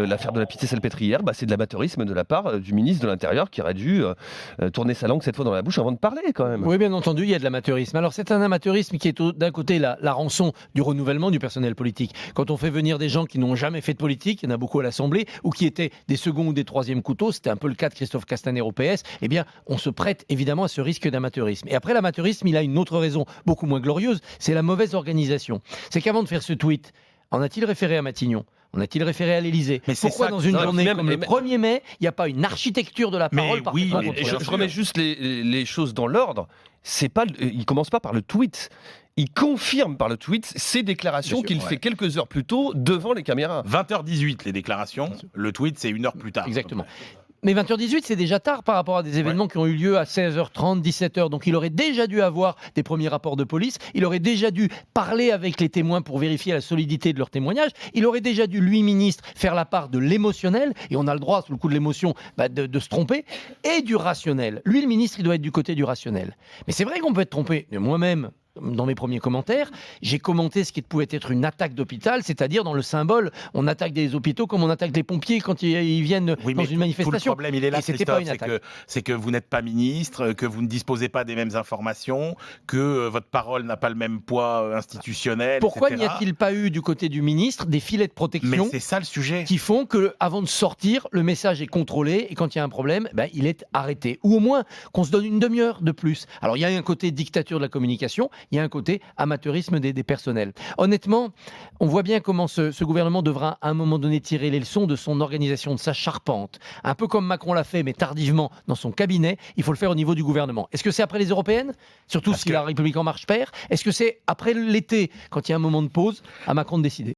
l'affaire de la Pitié-Salpêtrière, c'est de l'amateurisme de la part du ministre de l'Intérieur qui aurait dû tourner sa langue cette fois dans la bouche avant de parler quand même. Oui, bien entendu, il y a de l'amateurisme. Alors c'est un amateurisme qui est d'un côté la rançon du renouvellement du personnel politique. Quand on fait venir des gens qui n'ont jamais fait de politique, il y en a beaucoup à l'Assemblée, ou qui étaient des seconds ou des troisièmes couteaux, c'était un peu le cas de Christophe Castaner au PS, eh bien on se prête évidemment à ce risque d'amateurisme. Et après l'amateurisme, il a une autre raison beaucoup moins glorieuse, c'est la mauvaise organisation. C'est qu'avant de faire ce tweet, en a-t-il référé à Matignon ? En a-t-il référé à l'Élysée ? Pourquoi dans une journée comme le 1er mai, il n'y a pas une architecture de la parole parfaitement contrôlée ? Je remets juste les choses dans l'ordre. Il ne commence pas par le tweet. Il confirme par le tweet ses déclarations qu'il fait quelques heures plus tôt devant les caméras. 20h18 les déclarations, le tweet c'est 1 heure plus tard. Exactement. Mais 20h18, c'est déjà tard par rapport à des événements qui ont eu lieu à 16h30, 17h. Donc il aurait déjà dû avoir des premiers rapports de police. Il aurait déjà dû parler avec les témoins pour vérifier la solidité de leur témoignage. Il aurait déjà dû, lui, ministre, faire la part de l'émotionnel. Et on a le droit, sous le coup de l'émotion, de se tromper. Et du rationnel. Lui, le ministre, il doit être du côté du rationnel. Mais c'est vrai qu'on peut être trompé. Moi-même, dans mes premiers commentaires, j'ai commenté ce qui pouvait être une attaque d'hôpital, c'est-à-dire dans le symbole, on attaque des hôpitaux comme on attaque les pompiers quand ils viennent dans une manifestation. Tout le problème, il est là, c'était pas une attaque. C'est que vous n'êtes pas ministre, que vous ne disposez pas des mêmes informations, que votre parole n'a pas le même poids institutionnel. Pourquoi etc. n'y a-t-il pas eu du côté du ministre des filets de protection Mais c'est ça le sujet. Qui font que, avant de sortir, le message est contrôlé et quand il y a un problème, il est arrêté. Ou au moins qu'on se donne une demi-heure de plus. Alors il y a un côté dictature de la communication, il y a un côté amateurisme des personnels. Honnêtement, on voit bien comment ce gouvernement devra à un moment donné tirer les leçons de son organisation, de sa charpente. Un peu comme Macron l'a fait, mais tardivement dans son cabinet, il faut le faire au niveau du gouvernement. Est-ce que c'est après les européennes ? Surtout si la République En Marche perd ? Est-ce que c'est après l'été, quand il y a un moment de pause, à Macron de décider ?